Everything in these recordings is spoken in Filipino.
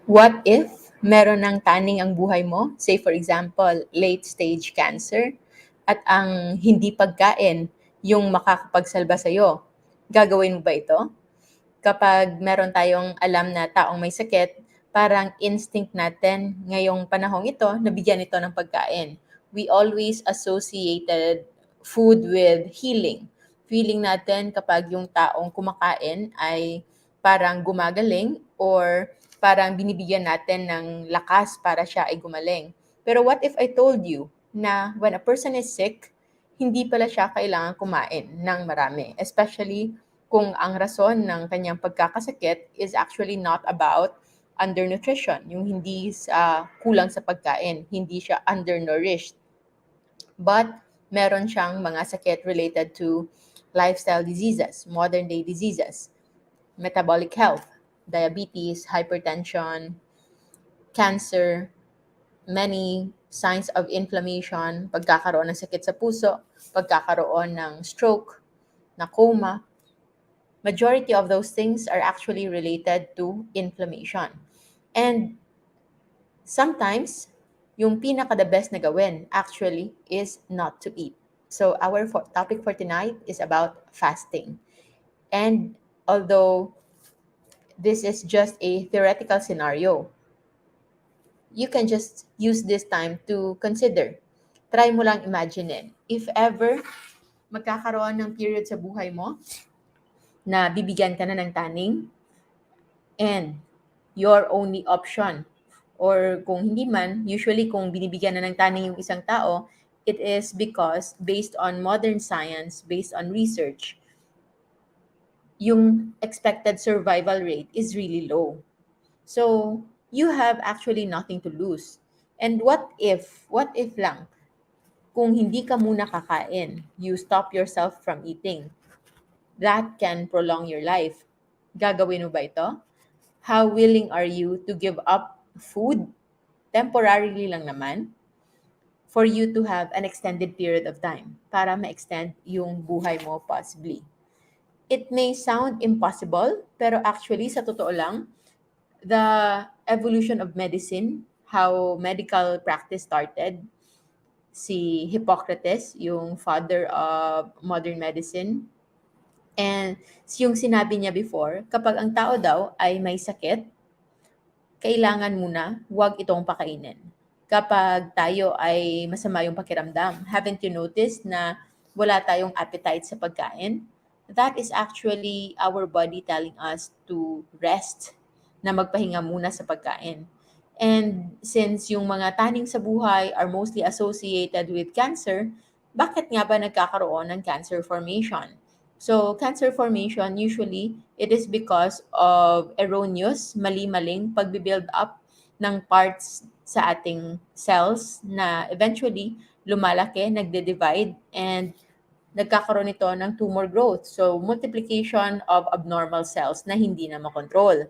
What if meron ng taning ang buhay mo? Say for example, late-stage cancer at ang hindi pagkain yung makakapagsalba sa'yo. Gagawin mo ba ito? Kapag meron tayong alam na taong may sakit, parang instinct natin ngayong panahong ito, nabigyan ito ng pagkain. We always associated food with healing. Feeling natin kapag yung taong kumakain ay parang gumagaling or parang binibigyan natin ng lakas para siya ay gumaling. Pero what if I told you na when a person is sick, hindi pala siya kailangan kumain ng marami, especially kung ang rason ng kanyang pagkakasakit is actually not about undernutrition, yung hindi kulang sa pagkain, hindi siya undernourished, but meron siyang mga sakit related to lifestyle diseases, modern day diseases, metabolic health, diabetes, hypertension, cancer, many signs of inflammation, pagkakaroon ng sakit sa puso, pagkakaroon ng stroke, na coma. Majority of those things are actually related to inflammation. And sometimes, yung pinaka-the best na gawin actually is not to eat. So our topic for tonight is about fasting. And although this is just a theoretical scenario, you can just use this time to consider. Try mo lang imaginein. If ever magkakaroon ng period sa buhay mo na bibigyan ka na ng taning and your only option, or kung hindi man, usually kung binibigyan na ng taning yung isang tao, it is because based on modern science, based on research, yung expected survival rate is really low. So, you have actually nothing to lose. And what if lang, kung hindi ka muna kakain, you stop yourself from eating, that can prolong your life. Gagawin mo ba ito? How willing are you to give up food, temporarily lang naman, for you to have an extended period of time para ma-extend yung buhay mo possibly? It may sound impossible, pero actually sa totoo lang, the evolution of medicine, how medical practice started, si Hippocrates, yung father of modern medicine, and yung sinabi niya before, kapag ang tao daw ay may sakit, kailangan muna wag itong pakainin. Kapag tayo ay masama yung pakiramdam, haven't you noticed na wala tayong appetite sa pagkain? That is actually our body telling us to rest, na magpahinga muna sa pagkain. And since yung mga taning sa buhay are mostly associated with cancer, bakit nga ba nagkakaroon ng cancer formation? So, cancer formation, usually, it is because of erroneous, mali-maling pagbibuild up ng parts sa ating cells na eventually lumalaki, nagde-divide, and nagkakaroon ito ng tumor growth. So, multiplication of abnormal cells na hindi na makontrol.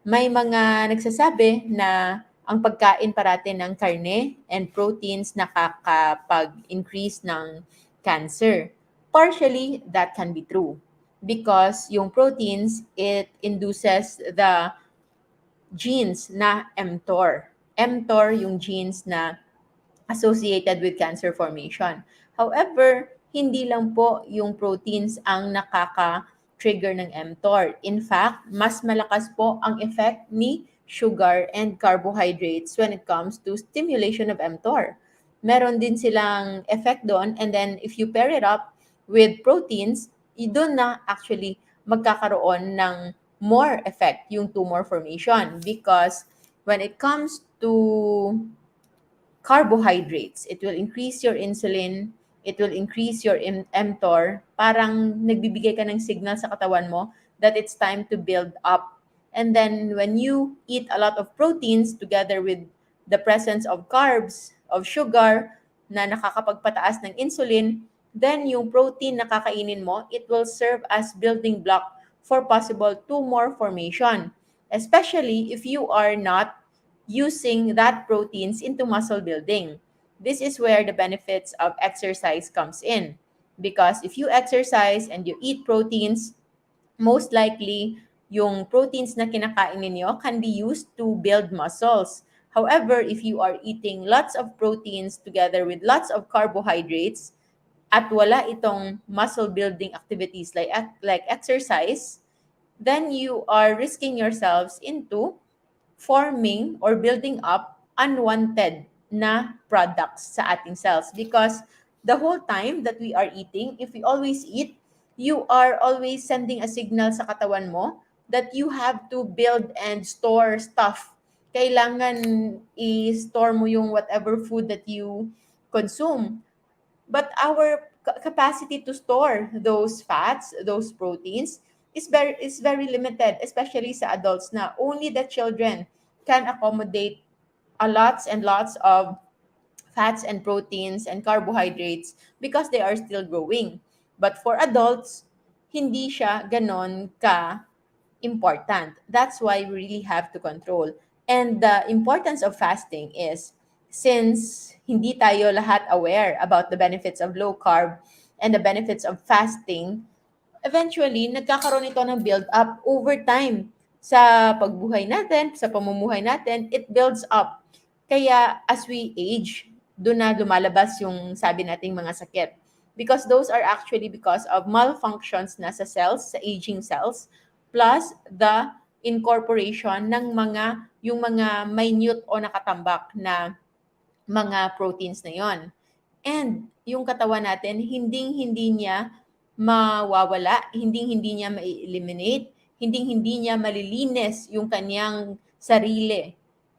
May mga nagsasabi na ang pagkain parati ng karne and proteins nakakapag-increase ng cancer. Partially, that can be true because yung proteins, it induces the genes na mTOR. mTOR yung genes na associated with cancer formation. However, hindi lang po yung proteins ang nakaka-trigger ng mTOR. In fact, mas malakas po ang effect ni sugar and carbohydrates when it comes to stimulation of mTOR. Meron din silang effect doon, and then if you pair it up with proteins, doon na actually magkakaroon ng more effect yung tumor formation because when it comes to carbohydrates, it will increase your insulin, it will increase your mTOR, parang nagbibigay ka ng signal sa katawan mo that it's time to build up. And then when you eat a lot of proteins together with the presence of carbs, of sugar, na nakakapagpataas ng insulin, then yung protein na kakainin mo, it will serve as building block for possible tumor formation. Especially if you are not using that proteins into muscle building. This is where the benefits of exercise comes in. Because if you exercise and you eat proteins, most likely yung proteins na kinakain ninyo can be used to build muscles. However, if you are eating lots of proteins together with lots of carbohydrates at wala itong muscle building activities like exercise, then you are risking yourselves into forming or building up unwanted na products sa ating cells, because the whole time that we are eating, if we always eat, you are always sending a signal sa katawan mo that you have to build and store stuff. Kailangan i-store mo yung whatever food that you consume. But our capacity to store those fats, those proteins, is very limited, especially sa adults na only the children can accommodate a lots and lots of fats and proteins and carbohydrates because they are still growing. But for adults, hindi siya ganon ka important. That's why we really have to control. And the importance of fasting is, since hindi tayo lahat aware about the benefits of low carb and the benefits of fasting, eventually, nagkakaroon ito ng build-up over time sa pagbuhay natin, sa pamumuhay natin, it builds up. Kaya as we age, doon na lumalabas yung sabi nating mga sakit. Because those are actually because of malfunctions na sa cells, sa aging cells, plus the incorporation ng yung mga minute o nakatambak na mga proteins na yon. And yung katawan natin, hindi niya mawawala, hindi niya ma-eliminate, hindi niya malilinis yung kanyang sarili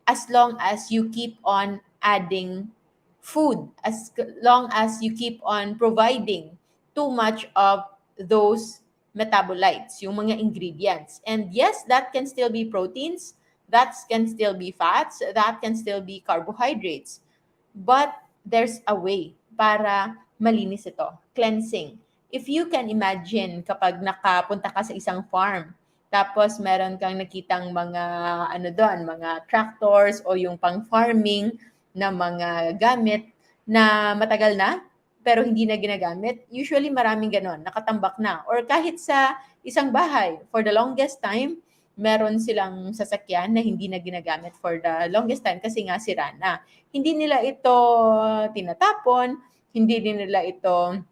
as long as you keep on adding food, as long as you keep on providing too much of those metabolites, yung mga ingredients. And yes, that can still be proteins, that can still be fats, that can still be carbohydrates. But there's a way para malinis ito. Cleansing. If you can imagine, kapag nakapunta ka sa isang farm, tapos meron kang nakitang mga doon, mga tractors o yung pang-farming na mga gamit na matagal na pero hindi na ginagamit, usually maraming ganon, nakatambak na. Or kahit sa isang bahay, for the longest time, meron silang sasakyan na hindi na ginagamit for the longest time kasi nga sira na. Hindi nila ito tinatapon, hindi din nila ito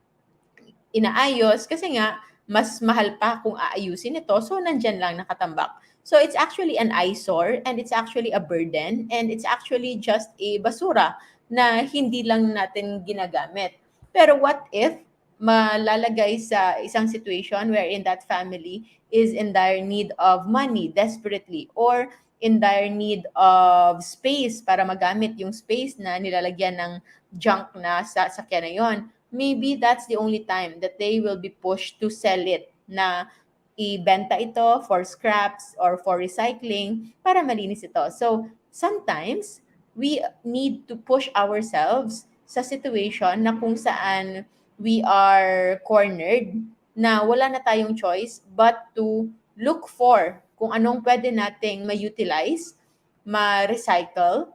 inaayos kasi nga mas mahal pa kung aayusin ito. So, nandyan lang nakatambak. So, it's actually an eyesore and it's actually a burden and it's actually just a basura na hindi lang natin ginagamit. Pero what if malalagay sa isang situation wherein that family is in dire need of money desperately or in dire need of space para magamit yung space na nilalagyan ng junk na sa sakyan na yon, maybe that's the only time that they will be pushed to sell it, na ibenta ito for scraps or for recycling para malinis ito. So, sometimes, we need to push ourselves sa situation na kung saan we are cornered, na wala na tayong choice but to look for kung anong pwede nating ma-utilize, ma-recycle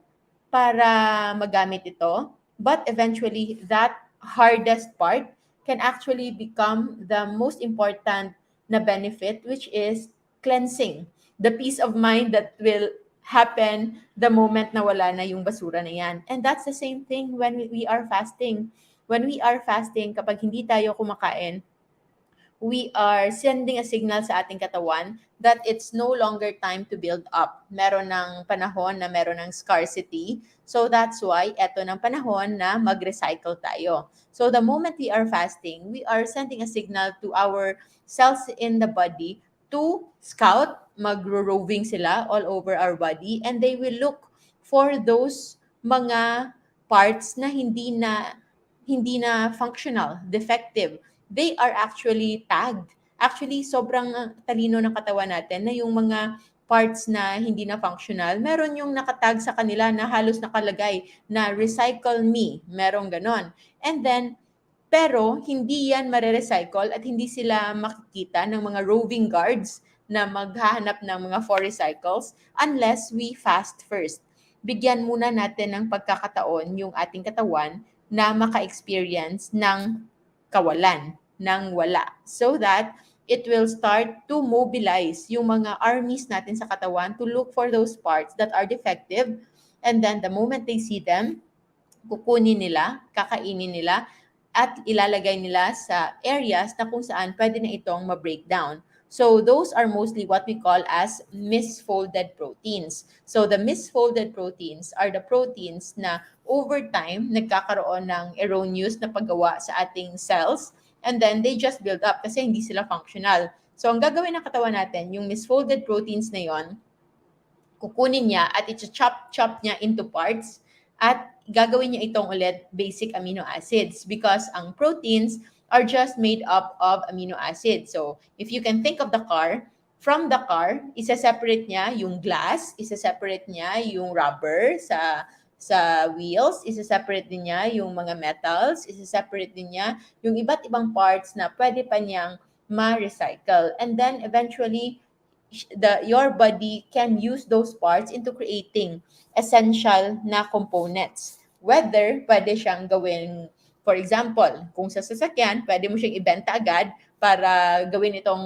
para magamit ito. But eventually, that hardest part can actually become the most important na benefit, which is cleansing. The peace of mind that will happen the moment na wala na yung basura na yan. And that's the same thing when we are fasting. When we are fasting, kapag hindi tayo kumakain, we are sending a signal sa ating katawan that it's no longer time to build up. Meron ng panahon na meron ng scarcity. So that's why eto ng panahon na mag-recycle tayo. So the moment we are fasting, we are sending a signal to our cells in the body to scout, mag-roving sila all over our body, and they will look for those mga parts na hindi na functional, defective. They are actually tagged. Actually, sobrang talino ng katawan natin na yung mga parts na hindi na functional, meron yung nakatag sa kanila na halos nakalagay na recycle me. Merong ganon. And then, pero hindi yan mare-recycle at hindi sila makikita ng mga roving guards na maghahanap ng mga for recycles unless we fast first. Bigyan muna natin ng pagkakataon yung ating katawan na maka-experience ng kawalan, ng wala. So that it will start to mobilize yung mga armies natin sa katawan to look for those parts that are defective. And then the moment they see them, kukunin nila, kakainin nila, at ilalagay nila sa areas na kung saan pwede na itong ma-breakdown. So those are mostly what we call as misfolded proteins. So the misfolded proteins are the proteins na over time nagkakaroon ng erroneous na paggawa sa ating cells, and then they just build up kasi hindi sila functional. So ang gagawin ng katawan natin, yung misfolded proteins na yon, kukunin niya at i-chop-chop niya into parts at gagawin niya itong ulit basic amino acids because ang proteins are just made up of amino acids. So, if you can think of the car, from the car, isa-separate niya yung glass, isa-separate niya yung rubber sa wheels, isa-separate din niya yung mga metals, isa-separate din niya yung iba't ibang parts na pwede pa niyang ma-recycle. And then eventually, your body can use those parts into creating essential na components. Whether pwede siyang gawin, for example, kung sa sasakyan, pwede mo siyang ibenta agad para gawin itong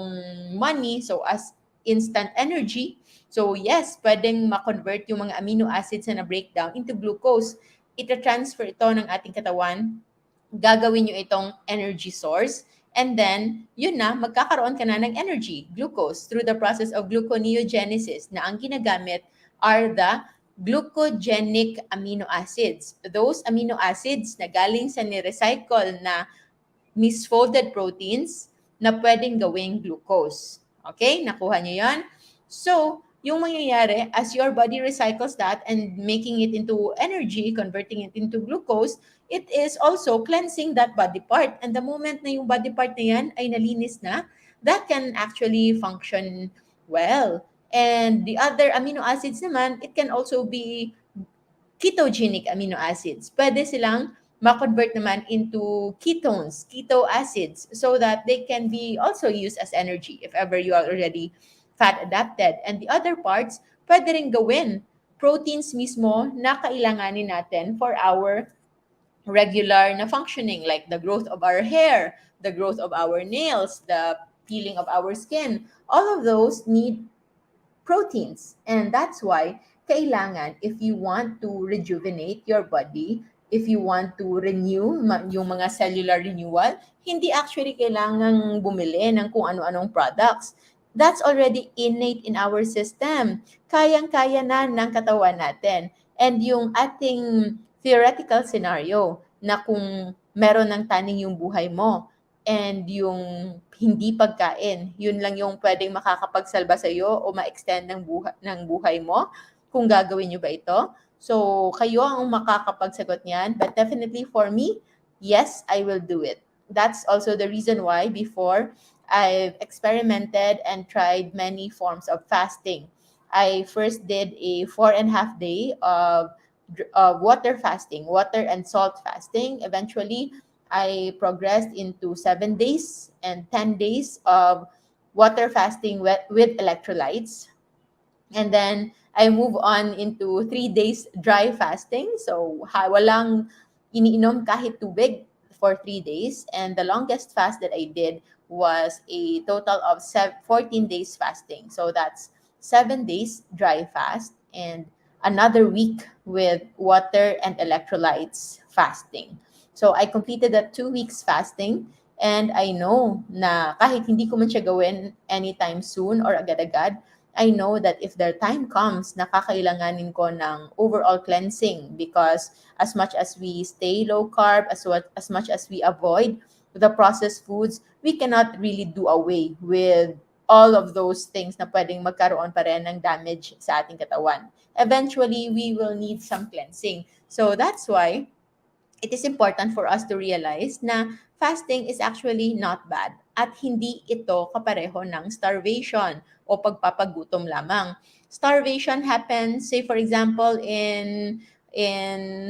money, so as instant energy. So yes, pwedeng ma-convert yung mga amino acids na na-breakdown into glucose. Ita-transfer ito ng ating katawan, gagawin nyo itong energy source, and then, yun na, magkakaroon ka na ng energy, glucose, through the process of gluconeogenesis na ang ginagamit are the glucogenic amino acids. Those amino acids na galing sa ni-recycle na misfolded proteins na pwedeng gawing glucose. Okay? Nakuha niyo yan? So, yung mangyayari, as your body recycles that and making it into energy, converting it into glucose, it is also cleansing that body part. And the moment na yung body part na yan ay nalinis na, that can actually function well. And the other amino acids naman, it can also be ketogenic amino acids. Pwede silang ma-convert naman into ketones, keto acids, so that they can be also used as energy if ever you are already fat adapted. And the other parts, pwede rin gawin proteins mismo na kailanganin natin for our regular na functioning, like the growth of our hair, the growth of our nails, the peeling of our skin. All of those need proteins. And that's why kailangan, if you want to rejuvenate your body, if you want to renew yung mga cellular renewal, hindi actually kailangang bumili ng kung ano-anong products. That's already innate in our system. Kayang-kaya na ng katawan natin. And yung ating theoretical scenario na kung meron ng taning yung buhay mo, and yung hindi pagkain, yun lang yung pwedeng makakapagsalba sa iyo o ma-extend ng buhay mo kung gagawin niyo ba ito. So, kayo ang makakapagsagot niyan. But definitely for me, yes, I will do it. That's also the reason why before I've experimented and tried many forms of fasting. I first did a 4.5 day of water fasting, water and salt fasting. Eventually, I progressed into 7 days and 10 days of water fasting with electrolytes. And then I move on into 3 days dry fasting. So walang iniinom kahit tubig for 3 days. And the longest fast that I did was a total of 14 days fasting. So that's 7 days dry fast and another week with water and electrolytes fasting. So I completed that 2 weeks fasting, and I know na kahit hindi ko man siya gawin anytime soon or agad-agad, I know that if the time comes na kakailanganin ko ng overall cleansing, because as much as we stay low carb, as much as we avoid the processed foods, we cannot really do away with all of those things na pwedeng magkaroon pa rin ng damage sa ating katawan. Eventually, we will need some cleansing. So that's why it is important for us to realize na fasting is actually not bad at hindi ito kapareho ng starvation o pagpapagutom lamang. Starvation happens, say for example, in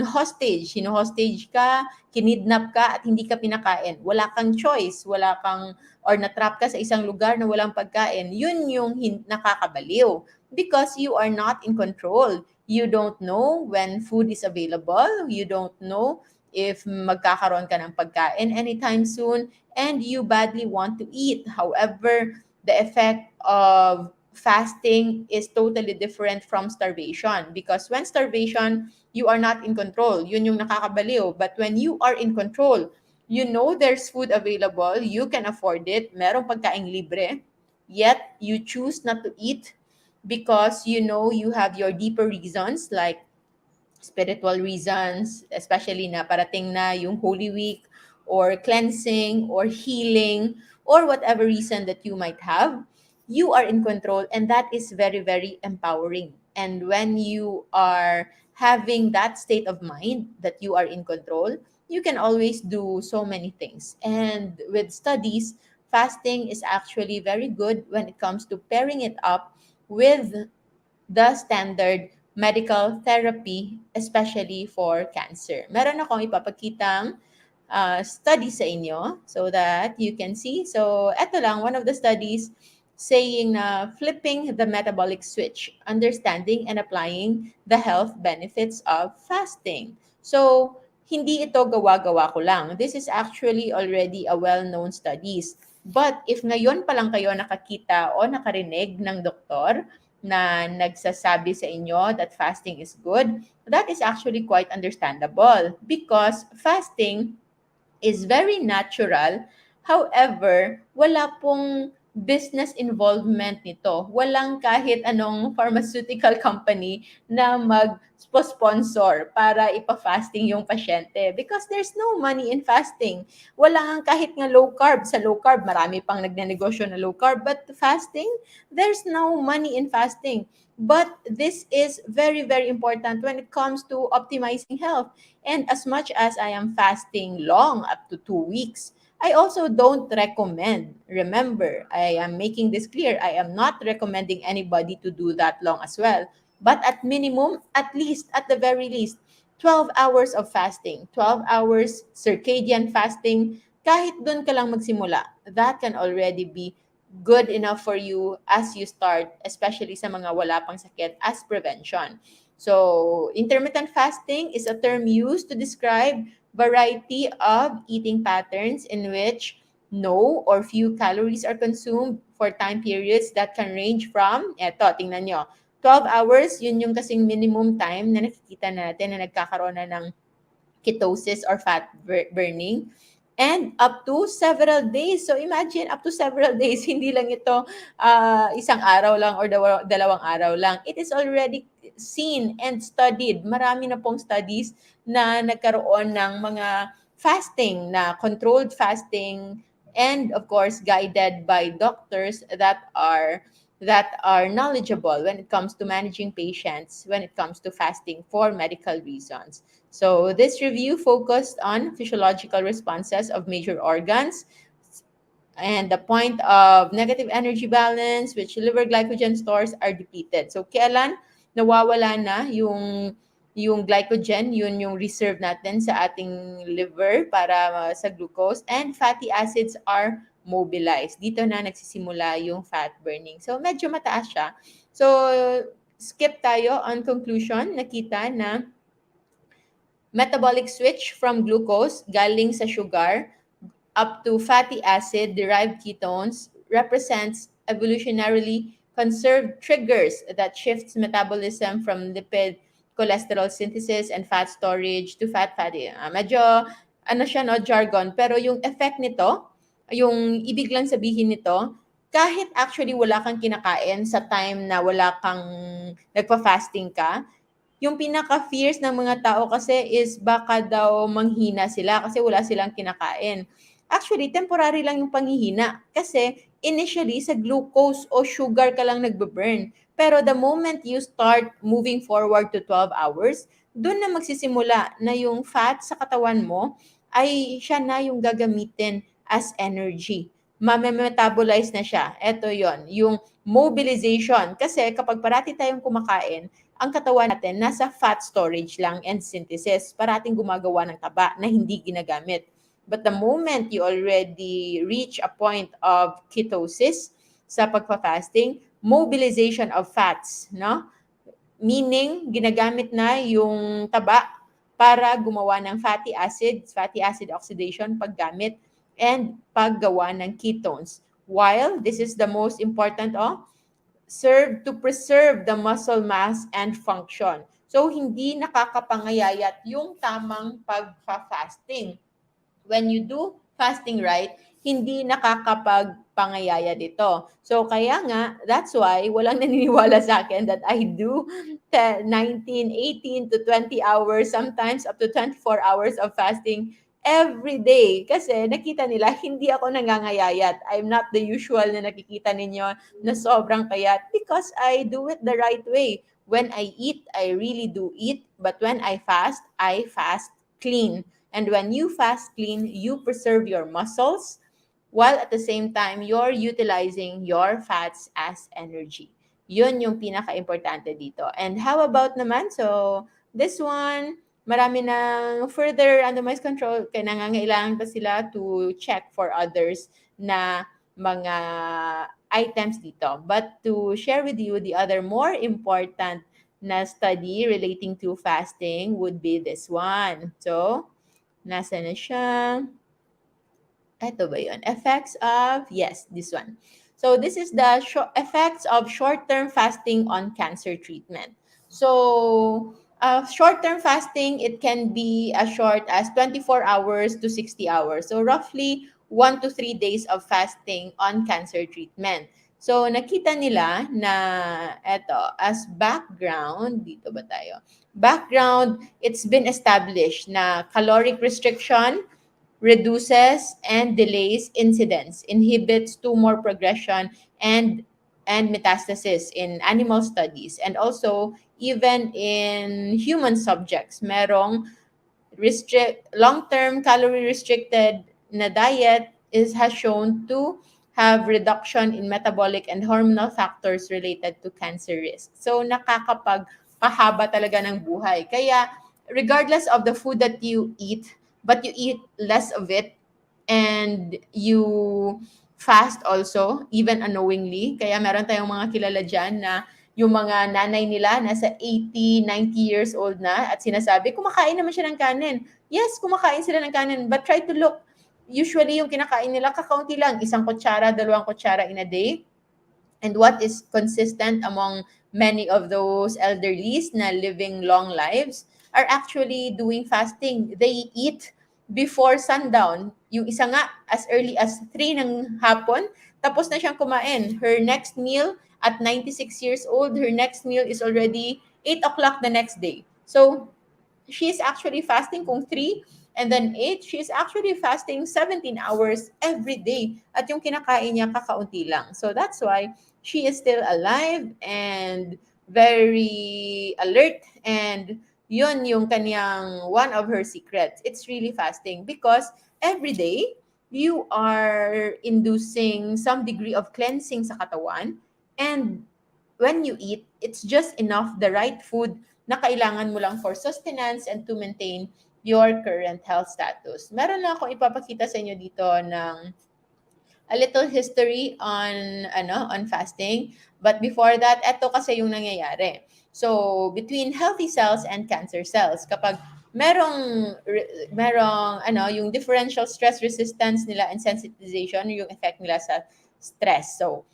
hostage. Hostage ka, kinidnap ka at hindi ka pinakain. Wala kang choice, or natrap ka sa isang lugar na walang pagkain. Yun yung nakakabaliw because you are not in control. You don't know when food is available. You don't know if magkakaroon ka ng pagkain anytime soon and you badly want to eat. However, the effect of fasting is totally different from starvation, because when starvation, you are not in control. Yun yung nakakabaliw. But when you are in control, you know there's food available, you can afford it, merong pagkaing libre, yet you choose not to eat because you know you have your deeper reasons like spiritual reasons, especially na parating na yung Holy Week or cleansing or healing or whatever reason that you might have, you are in control, and that is very, very empowering. And when you are having that state of mind that you are in control, you can always do so many things. And with studies, fasting is actually very good when it comes to pairing it up with the standard medical therapy, especially for cancer. Meron akong ipapakitang study sa inyo so that you can see. So, eto lang, one of the studies saying na flipping the metabolic switch, understanding and applying the health benefits of fasting. So, hindi ito gawa-gawa ko lang. This is actually already a well-known studies. But if ngayon pa lang kayo nakakita o nakarinig ng doktor na nagsasabi sa inyo that fasting is good, that is actually quite understandable because fasting is very natural. However, wala pong business involvement nito. Walang kahit anong pharmaceutical company na mag-sponsor para ipa-fasting yung pasyente because there's no money in fasting. Wala nga kahit nga low carb. Sa low carb, marami pang nagnenegosyo na low carb. But fasting, there's no money in fasting. But this is very, very important when it comes to optimizing health. And as much as I am fasting long, up to 2 weeks, I also don't recommend. Remember, I am making this clear. I am not recommending anybody to do that long as well. But at minimum, at least, at the very least, 12 hours of fasting, 12 hours circadian fasting, kahit dun ka lang magsimula, that can already be good enough for you as you start, especially sa mga wala pang sakit, as prevention. So, intermittent fasting is a term used to describe variety of eating patterns in which no or few calories are consumed for time periods that can range from, eto, tingnan nyo, 12 hours, yun yung kasing minimum time na nakikita natin na nagkakaroon na ng ketosis or fat burning, and up to several days. So imagine, up to several days, hindi lang ito isang araw lang or dalawang araw lang. It is already seen and studied. Marami na pong studies na nagkaroon ng mga fasting, na controlled fasting, and of course guided by doctors that are knowledgeable when it comes to managing patients when it comes to fasting for medical reasons. So this review focused on physiological responses of major organs and the point of negative energy balance, which liver glycogen stores are depleted. So kailan nawawala na yung glycogen, yun yung reserve natin sa ating liver para sa glucose, and fatty acids are mobilized. Dito na nagsisimula yung fat burning. So medyo mataas siya. So skip tayo on conclusion. Nakita na metabolic switch from glucose galing sa sugar up to fatty acid-derived ketones represents evolutionarily conserved triggers that shifts metabolism from lipid cholesterol synthesis and fat storage to fatty. Medyo ano siya, no, jargon, pero yung effect nito, yung ibig lang sabihin nito, kahit actually wala kang kinakain sa time na wala kang nagpa-fasting ka, yung pinaka-fears ng mga tao kasi is baka daw manghina sila kasi wala silang kinakain. Actually, temporary lang yung panghihina kasi initially sa glucose o sugar ka lang nagbe-burn. Pero the moment you start moving forward to 12 hours, doon na magsisimula na yung fat sa katawan mo ay siya na yung gagamitin as energy. Mame-metabolize na siya. Ito yon, yung mobilization. Kasi kapag parati tayong kumakain, ang katawan natin nasa fat storage lang and synthesis. Parating gumagawa ng taba na hindi ginagamit. But the moment you already reach a point of ketosis sa pagpa-fasting, mobilization of fats, no? Meaning, ginagamit na yung taba para gumawa ng fatty acid oxidation, paggamit, and paggawa ng ketones. While this is the most important, serve to preserve the muscle mass and function. So, hindi nakakapangayayat yung tamang pagfa-fasting. When you do fasting right, hindi nakakapagpangayaya dito. So, kaya nga, that's why walang naniniwala sa akin that I do 19, 18 to 20 hours, sometimes up to 24 hours of fasting every day. Kasi nakita nila, hindi ako nangangayayat. I'm not the usual na nakikita ninyo na sobrang payat because I do it the right way. When I eat, I really do eat. But when I fast clean. And when you fast clean, you preserve your muscles while at the same time, you're utilizing your fats as energy. Yun yung pinaka-importante dito. And how about naman? So, this one, marami ng further randomized control, kaya nangangailangan pa sila to check for others na mga items dito. But to share with you the other more important na study relating to fasting would be this one. So, nasa na siya? Ito ba yun? Effects of, yes, this one. So this is the effects of short-term fasting on cancer treatment. So short-term fasting, it can be as short as 24 hours to 60 hours. So roughly 1 to 3 days of fasting on cancer treatment. So nakita nila na eto, as background, dito ba tayo? Background, it's been established na caloric restriction reduces and delays incidence, inhibits tumor progression and metastasis in animal studies, and also even in human subjects. Merong long-term calorie restricted na diet has shown to have reduction in metabolic and hormonal factors related to cancer risk. So nakakapagpahaba talaga ng buhay. Kaya regardless of the food that you eat, but you eat less of it and you fast also, even unknowingly. Kaya meron tayong mga kilala dyan na yung mga nanay nila nasa 80, 90 years old na at sinasabi, kumakain naman siya ng kanin. Yes, kumakain sila ng kanin, but try to look. Usually, yung kinakain nila, kakaunti lang. 1 kutsara, 2 kutsara in a day. And what is consistent among many of those elderlies na living long lives are actually doing fasting. They eat before sundown. Yung isa nga, as early as 3 ng hapon, tapos na siyang kumain. Her next meal, at 96 years old, her next meal is already 8 o'clock the next day. So, she is actually fasting kung 3 and then 8, she is actually fasting 17 hours every day. At yung kinakain niya, kakaunti lang. So, that's why she is still alive and very alert, and yun yung kanyang one of her secrets. It's really fasting because every day you are inducing some degree of cleansing sa katawan, and when you eat, it's just enough the right food na kailangan mo lang for sustenance and to maintain your current health status. Meron lang akong ipapakita sa inyo dito ng a little history on fasting. But before that, eto kasi yung nangyayari. So, between healthy cells and cancer cells, kapag merong yung differential stress resistance nila and sensitization, yung effect nila sa stress. So,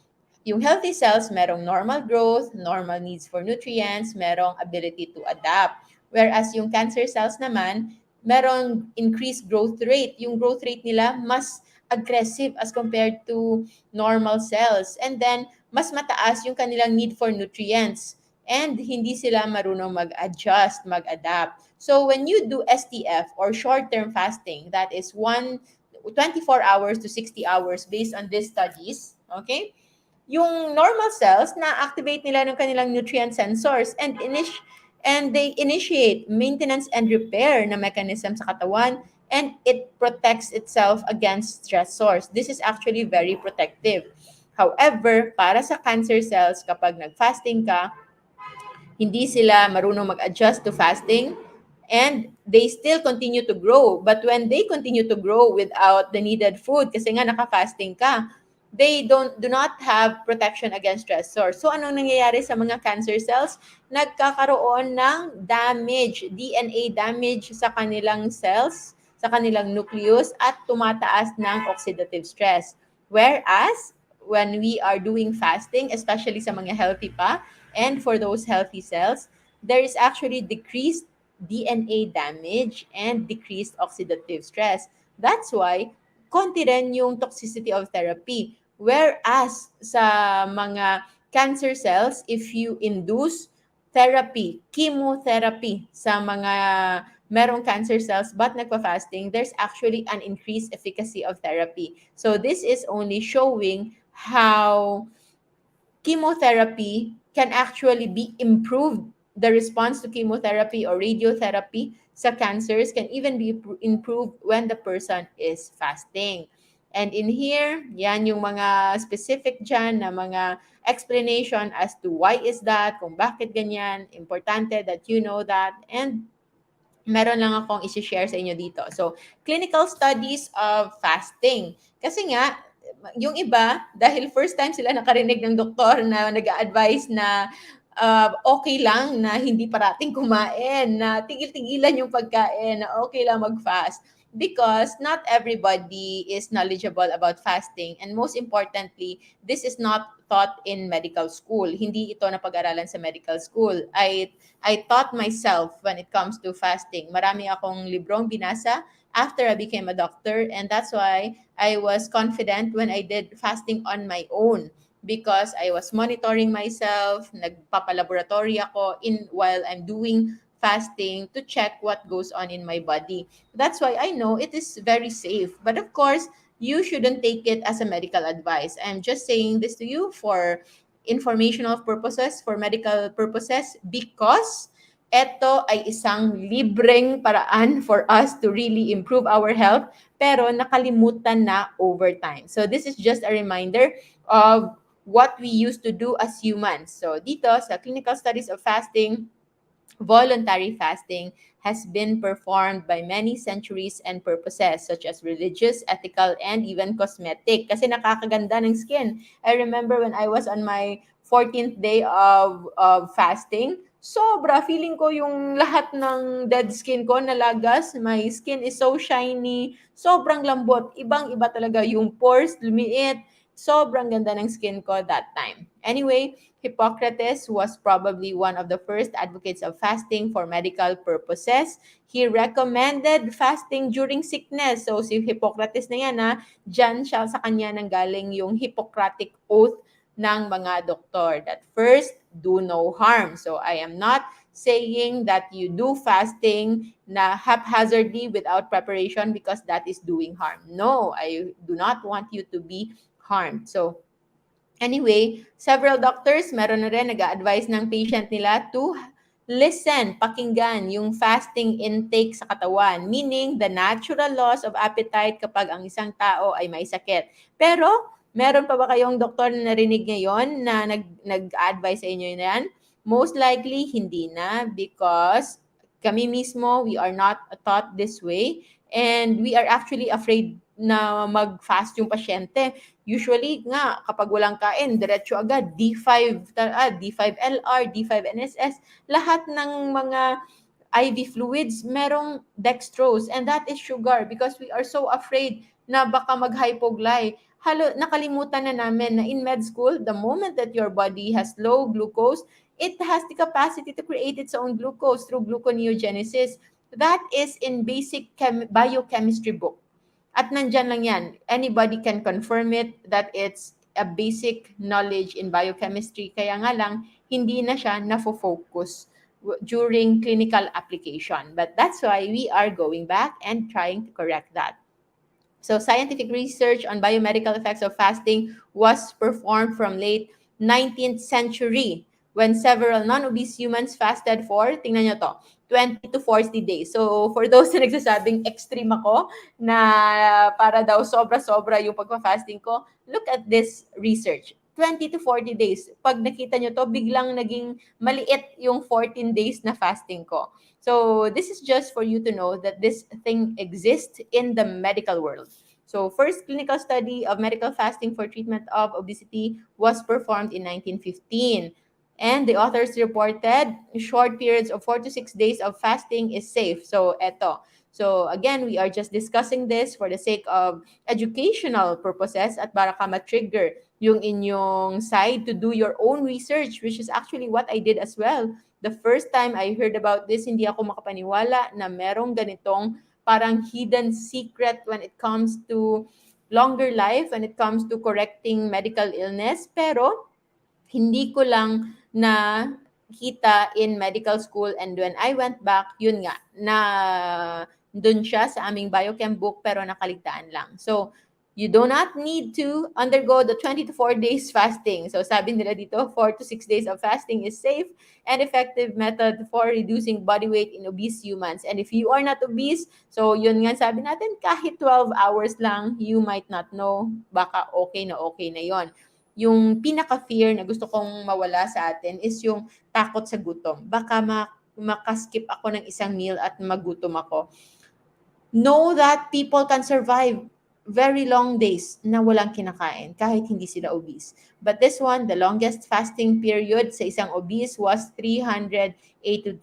yung healthy cells, merong normal growth, normal needs for nutrients, merong ability to adapt. Whereas yung cancer cells naman, merong increased growth rate. Yung growth rate nila mas aggressive as compared to normal cells. And then, mas mataas yung kanilang need for nutrients. And hindi sila marunong mag-adjust, mag-adapt. So, when you do STF or short-term fasting, that is 24 hours to 60 hours based on these studies, okay? Yung normal cells na-activate nila ng kanilang nutrient sensors and they initiate maintenance and repair na mechanism sa katawan, and it protects itself against stressors. This is actually very protective. However, para sa cancer cells, kapag nag-fasting ka, hindi sila marunong mag-adjust to fasting, and they still continue to grow. But when they continue to grow without the needed food, kasi nga naka-fasting ka, they do not have protection against stressor. So anong nangyayari sa mga cancer cells? Nagkakaroon ng damage, DNA damage sa kanilang cells, sa kanilang nucleus at tumataas ng oxidative stress. Whereas when we are doing fasting, especially sa mga healthy pa and for those healthy cells, there is actually decreased DNA damage and decreased oxidative stress. That's why konti rin yung toxicity of therapy. Whereas sa mga cancer cells, if you induce therapy, chemotherapy sa mga merong cancer cells but nagpa-fasting, there's actually an increased efficacy of therapy. So this is only showing how chemotherapy can actually be improved. The response to chemotherapy or radiotherapy sa cancers can even be improved when the person is fasting. And in here, yan yung mga specific dyan na mga explanation as to why is that, kung bakit ganyan, importante that you know that, and meron lang akong isi-share sa inyo dito. So, clinical studies of fasting. Kasi nga, yung iba, dahil first time sila nakarinig ng doktor na nag-a-advise na okay lang na hindi parating kumain, na tigil-tigilan yung pagkain, na okay lang mag-fast. Because not everybody is knowledgeable about fasting. And most importantly, this is not taught in medical school. Hindi ito napag-aralan sa medical school. I taught myself when it comes to fasting. Marami akong librong binasa after I became a doctor, and that's why I was confident when I did fasting on my own because I was monitoring myself, nagpapalaboratory ako while I'm doing fasting to check what goes on in my body. That's why I know it is very safe. But of course, you shouldn't take it as a medical advice. I'm just saying this to you for informational purposes, for medical purposes, because ito ay isang libreng paraan for us to really improve our health, pero nakalimutan na over time. So this is just a reminder of what we used to do as humans. So dito sa clinical studies of fasting, voluntary fasting has been performed by many centuries and purposes such as religious, ethical, and even cosmetic. Kasi nakakaganda ng skin. I remember when I was on my 14th day of fasting, sobra, feeling ko yung lahat ng dead skin ko nalagas. My skin is so shiny, sobrang lambot. Ibang-iba talaga yung pores, lumiit. Sobrang ganda ng skin ko that time. Anyway, Hippocrates was probably one of the first advocates of fasting for medical purposes. He recommended fasting during sickness. So si Hippocrates na yan, dyan siya sa kanya nanggaling yung Hippocratic Oath ng mga doktor that first, do no harm. So I am not saying that you do fasting na haphazardly without preparation because that is doing harm. No, I do not want you to be harmed. So anyway, several doctors, meron na rin nag-a-advise ng patient nila to listen, pakinggan yung fasting intake sa katawan, meaning the natural loss of appetite kapag ang isang tao ay may sakit. Pero, meron pa ba kayong doktor na narinig ngayon na nag-advise sa inyo yan? Most likely, hindi na because kami mismo, we are not taught this way and we are actually afraid na mag-fast yung pasyente. Usually nga, kapag walang kain, diretso agad, D5LR, D5NSS, lahat ng mga IV fluids, merong dextrose, and that is sugar because we are so afraid na baka mag-hypogly. Nakalimutan na namin na in med school, the moment that your body has low glucose, it has the capacity to create its own glucose through gluconeogenesis. That is in basic biochemistry book. At nandyan lang yan. Anybody can confirm it that it's a basic knowledge in biochemistry. Kaya nga lang, hindi na siya nafo-focus during clinical application. But that's why we are going back and trying to correct that. So scientific research on biomedical effects of fasting was performed from late 19th century when several non-obese humans fasted for, tingnan nyo to, 20 to 40 days. So for those na nagsasabing extreme ako, na para daw sobra-sobra yung pagpa-fasting ko, look at this research. 20 to 40 days. Pag nakita nyo to, biglang naging maliit yung 14 days na fasting ko. So this is just for you to know that this thing exists in the medical world. So, first clinical study of medical fasting for treatment of obesity was performed in 1915. And the authors reported short periods of 4 to 6 days of fasting is safe. So, eto. So, again, we are just discussing this for the sake of educational purposes at para ka ma-trigger yung inyong side to do your own research, which is actually what I did as well. The first time I heard about this, hindi ako makapaniwala na merong ganitong parang hidden secret when it comes to longer life, when it comes to correcting medical illness. Pero hindi ko lang na kita in medical school, and when I went back, yun nga, na dun siya sa aming biochem book pero nakaligtaan lang. So, you do not need to undergo the 20 to 4 days fasting. So, sabi nila dito, 4 to 6 days of fasting is safe and effective method for reducing body weight in obese humans. And if you are not obese, so yun nga sabi natin, kahit 12 hours lang, you might not know, baka okay na yon. Yung pinaka-fear na gusto kong mawala sa atin is yung takot sa gutom. Baka makaskip ako ng isang meal at magutom ako. Know that people can survive very long days na walang kinakain kahit hindi sila obese. But this one, the longest fasting period sa isang obese was 382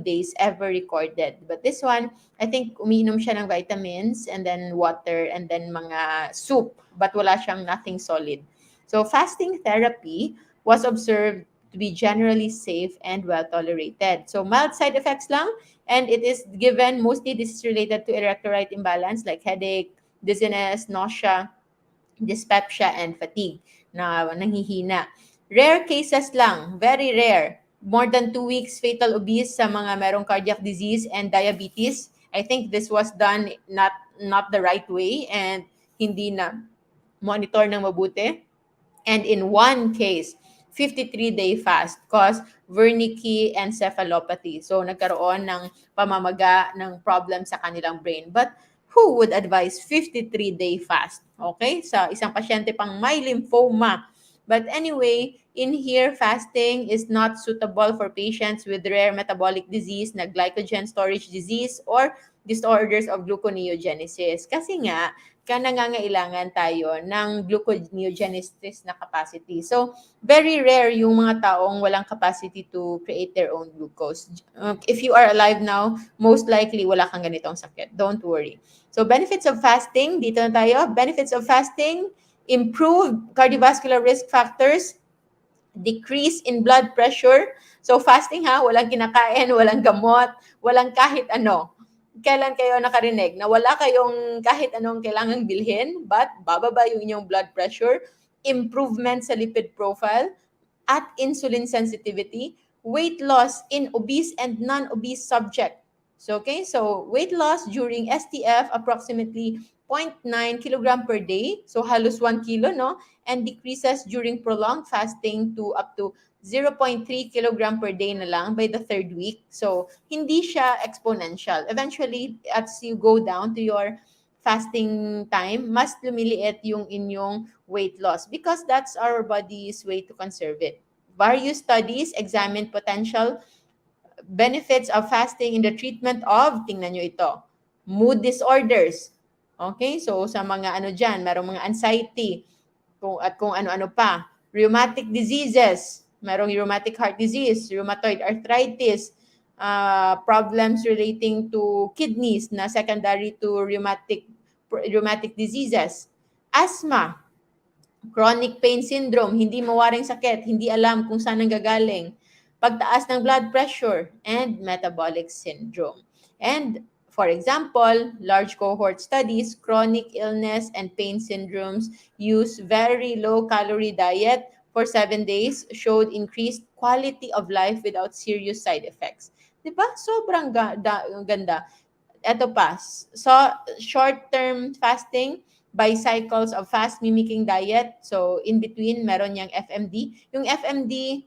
days ever recorded. But this one, I think umiinom siya ng vitamins and then water and then mga soup, but wala siyang nothing solid. So fasting therapy was observed to be generally safe and well tolerated. So mild side effects lang, and it is given mostly this is related to electrolyte imbalance like headache, dizziness, nausea, dyspepsia, and fatigue na nanghihina. Rare cases lang, very rare. More than 2 weeks fatal obese sa mga merong cardiac disease and diabetes. I think this was done not the right way and hindi na monitor ng mabuti. And in one case, 53-day fast caused Wernicke encephalopathy. So nagkaroon ng pamamaga ng problem sa kanilang brain. But who would advise 53-day fast? Okay? Sa isang pasyente pang may lymphoma. But anyway, in here, fasting is not suitable for patients with rare metabolic disease na glycogen storage disease or disorders of gluconeogenesis. Kasi nga, nangangailangan tayo ng gluconeogenesis na capacity. So, very rare yung mga taong walang capacity to create their own glucose. If you are alive now, most likely wala kang ganitong sakit. Don't worry. So, benefits of fasting, dito na tayo. Benefits of fasting, improve cardiovascular risk factors, decrease in blood pressure. So, fasting ha, walang kinakain, walang gamot, walang kahit ano. Kailan kayo nakarinig na wala kayong kahit anong kailangang bilhin, but bababa yung inyong blood pressure, improvement sa lipid profile, at insulin sensitivity, weight loss in obese and non-obese subject. So, okay, so weight loss during STF approximately 0.9 kilogram per day, so halos 1 kilo, no? And decreases during prolonged fasting to up to 0.3 kilogram per day na lang by the third week. So, hindi siya exponential. Eventually, as you go down to your fasting time, mas lumiliit yung inyong weight loss because that's our body's way to conserve it. Various studies examine potential benefits of fasting in the treatment of, tingnan nyo ito, mood disorders. Okay? So, sa mga ano dyan, merong mga anxiety, at kung ano-ano pa. Rheumatic diseases, merong rheumatic heart disease, rheumatoid arthritis, problems relating to kidneys na secondary to rheumatic diseases, asthma, chronic pain syndrome, hindi mawaring sakit, hindi alam kung saan nanggagaling, pagtaas ng blood pressure, and metabolic syndrome. And for example, large cohort studies, chronic illness and pain syndromes use very low-calorie diet for 7 days showed increased quality of life without serious side effects. Diba? Sobrang ganda. Ito pa, so short-term fasting by cycles of fast mimicking diet. So in between, meron yang FMD. Yung FMD,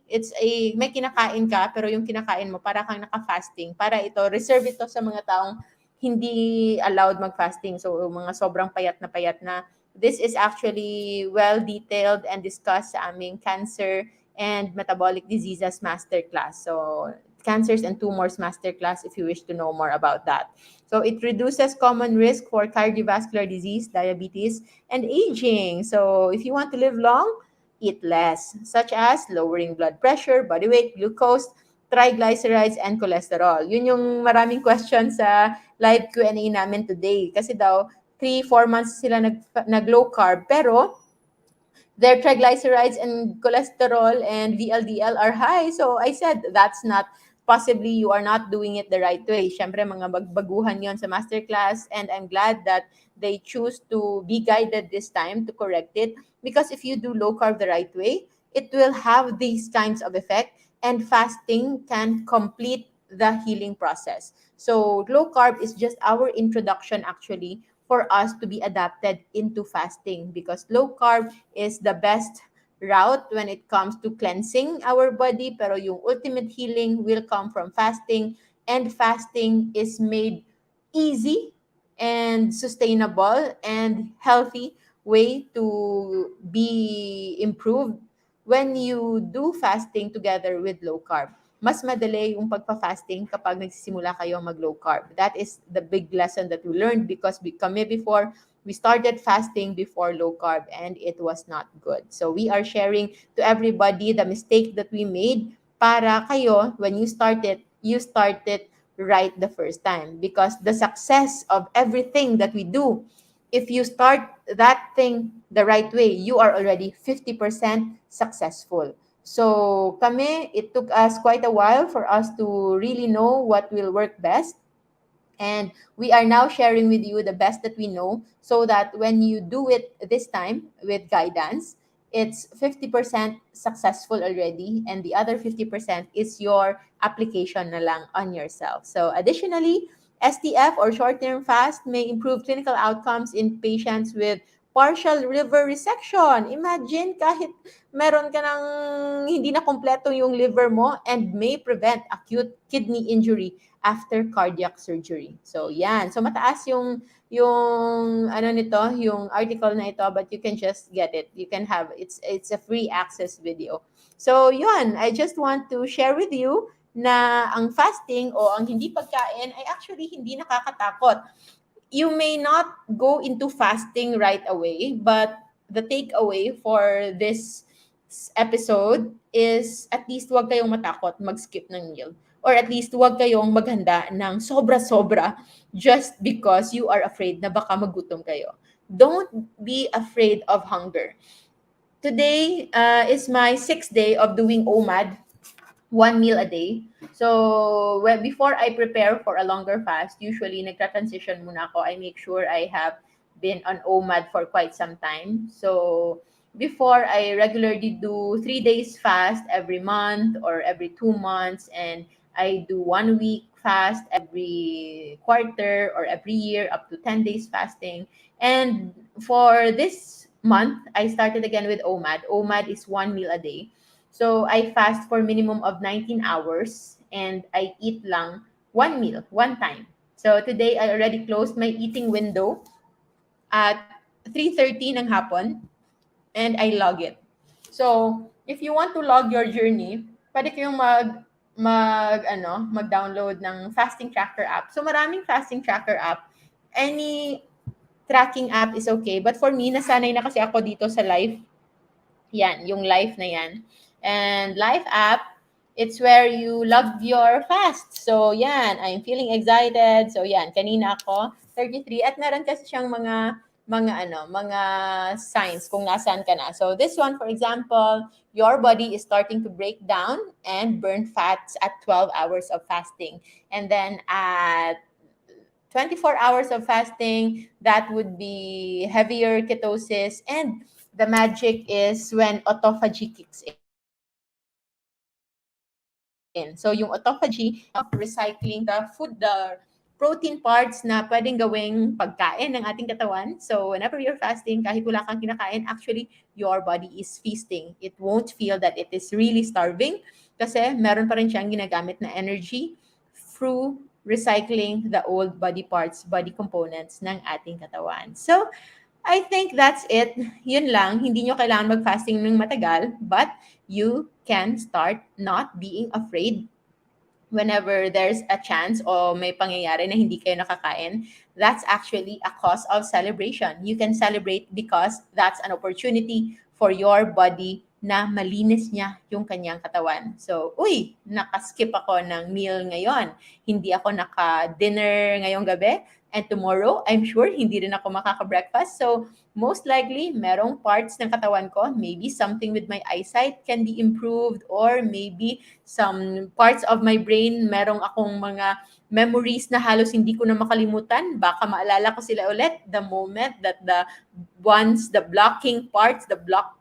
may kinakain ka, pero yung kinakain mo para kang naka-fasting. Para ito, reserve ito sa mga taong hindi allowed mag-fasting. So mga sobrang payat na. This is actually well detailed and discussed sa aming cancer and Metabolic Diseases Masterclass. So, Cancers and Tumors Masterclass if you wish to know more about that. So, it reduces common risk for cardiovascular disease, diabetes, and aging. So, if you want to live long, eat less, such as lowering blood pressure, body weight, glucose, triglycerides, and cholesterol. Yun yung maraming questions sa live Q&A namin today. Kasi daw, 3, 4 months sila nag-low carb, pero their triglycerides and cholesterol and VLDL are high. So I said, that's not, possibly you are not doing it the right way. Syempre, mga bagbaguhan yon sa masterclass, and I'm glad that they choose to be guided this time to correct it, because if you do low carb the right way, it will have these kinds of effect, and fasting can complete the healing process. So low carb is just our introduction actually for us to be adapted into fasting, because low carb is the best route when it comes to cleansing our body, pero yung ultimate healing will come from fasting, and fasting is made easy and sustainable and healthy way to be improved when you do fasting together with low carb. Mas madali yung pagpa-fasting kapag nagsisimula kayo mag-low carb. That is the big lesson that we learned, because kami before, we started fasting before low carb and it was not good. So we are sharing to everybody the mistake that we made, para kayo, when you start it right the first time. Because the success of everything that we do, if you start that thing the right way, you are already 50% successful. So kami, it took us quite a while for us to really know what will work best. And we are now sharing with you the best that we know, so that when you do it this time with guidance, it's 50% successful already, and the other 50% is your application na lang on yourself. So additionally, STF or short-term fast may improve clinical outcomes in patients with partial liver resection. Imagine, kahit meron ka ng hindi na kompleto yung liver mo, and may prevent acute kidney injury after cardiac surgery. So, yan. So, mataas yung ano nito, yung article na ito, but you can just get it. You can have, it's a free access video. So, yun. I just want to share with you na ang fasting o ang hindi pagkain ay actually hindi nakakatakot. You may not go into fasting right away, but the takeaway for this episode is, at least wag kayong matakot mag-skip ng meal. Or at least wag kayong maghanda ng sobra-sobra just because you are afraid na baka magutom kayo. Don't be afraid of hunger. Today is my 6th day of doing OMAD, 1 meal a day. So, before I prepare for a longer fast, usually nagtra-transition muna ako. I make sure I have been on OMAD for quite some time. So, before, I regularly do 3 days fast every month or every 2 months, and I do 1 week fast every quarter or every year, up to 10 days fasting. And for this month, I started again with OMAD. OMAD is 1 meal a day. So I fast for minimum of 19 hours, and I eat lang 1 meal, one time. So today I already closed my eating window at 3:30 ng hapon, and I log it. So if you want to log your journey, pwede kayong mag-download ng fasting tracker app. So maraming fasting tracker app. Any tracking app is okay, but for me, nasanay na kasi ako dito sa Life. Yan, yung Life na yan. And Life app, it's where you log your fast. So yan, I'm feeling excited. So yan, kanina ako 33, at meron kasi siyang mga signs kung nasaan ka na. So this one, for example, your body is starting to break down and burn fats at 12 hours of fasting. And then at 24 hours of fasting, that would be heavier ketosis. And the magic is when autophagy kicks in. So yung autophagy, recycling the food, the protein parts na pwedeng gawing pagkain ng ating katawan. So whenever you're fasting, kahit wala kang kinakain, actually, your body is feasting. It won't feel that it is really starving, kasi meron pa rin siyang ginagamit na energy through recycling the old body parts, body components ng ating katawan. So, I think that's it. Yun lang. Hindi nyo kailangan mag-fasting ng matagal, but you can start not being afraid whenever there's a chance o may pangyayari na hindi kayo nakakain. That's actually a cause of celebration. You can celebrate because that's an opportunity for your body na malinis niya yung kanyang katawan. So, uy, nakaskip ako ng meal ngayon. Hindi ako naka-dinner ngayong gabi. And tomorrow, I'm sure hindi rin ako makaka-breakfast. So, most likely, merong parts ng katawan ko, maybe something with my eyesight can be improved, or maybe some parts of my brain, merong akong mga memories na halos hindi ko na makalimutan. Baka maalala ko sila ulit the moment that the block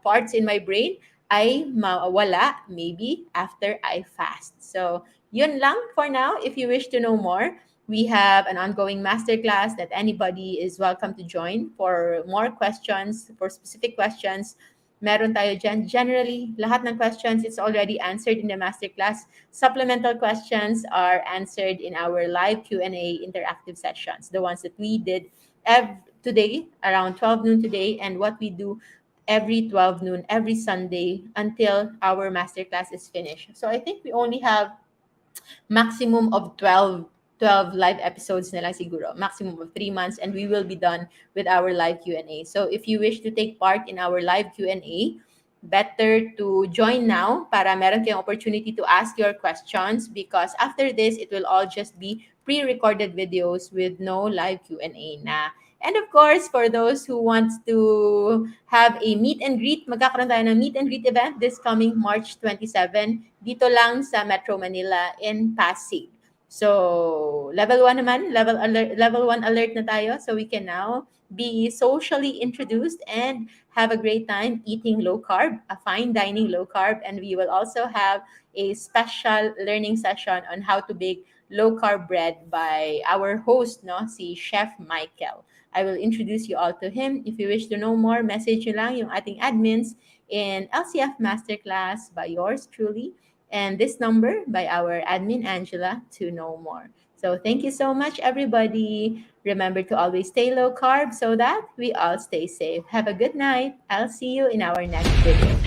parts in my brain ay mawala maybe after I fast. So, yun lang for now. If you wish to know more, we have an ongoing masterclass that anybody is welcome to join for more questions, for specific questions. Meron tayo dyan. Generally, lahat ng questions, it's already answered in the masterclass. Supplemental questions are answered in our live Q&A interactive sessions, the ones that we did today, around 12 noon today, and what we do every 12 noon, every Sunday, until our masterclass is finished. So I think we only have maximum of 12 live episodes na lang siguro. Maximum of 3 months, and we will be done with our live Q&A. So if you wish to take part in our live Q&A, better to join now para meron kayong opportunity to ask your questions, because after this, it will all just be pre-recorded videos with no live Q&A na. And of course, for those who want to have a meet and greet, magkakaroon tayo ng meet and greet event this coming March 27 dito lang sa Metro Manila in Pasig. So, level 1 naman, level 1 alert na tayo, so we can now be socially introduced and have a great time eating low carb, a fine dining low carb, and we will also have a special learning session on how to bake low carb bread by our host, no, si Chef Michael. I will introduce you all to him. If you wish to know more, message nyo lang yung ating admins in LCF Masterclass by yours truly, and this number by our admin Angela to know more. So thank you so much, everybody. Remember to always stay low carb so that we all stay safe. Have a good night. I'll see you in our next video.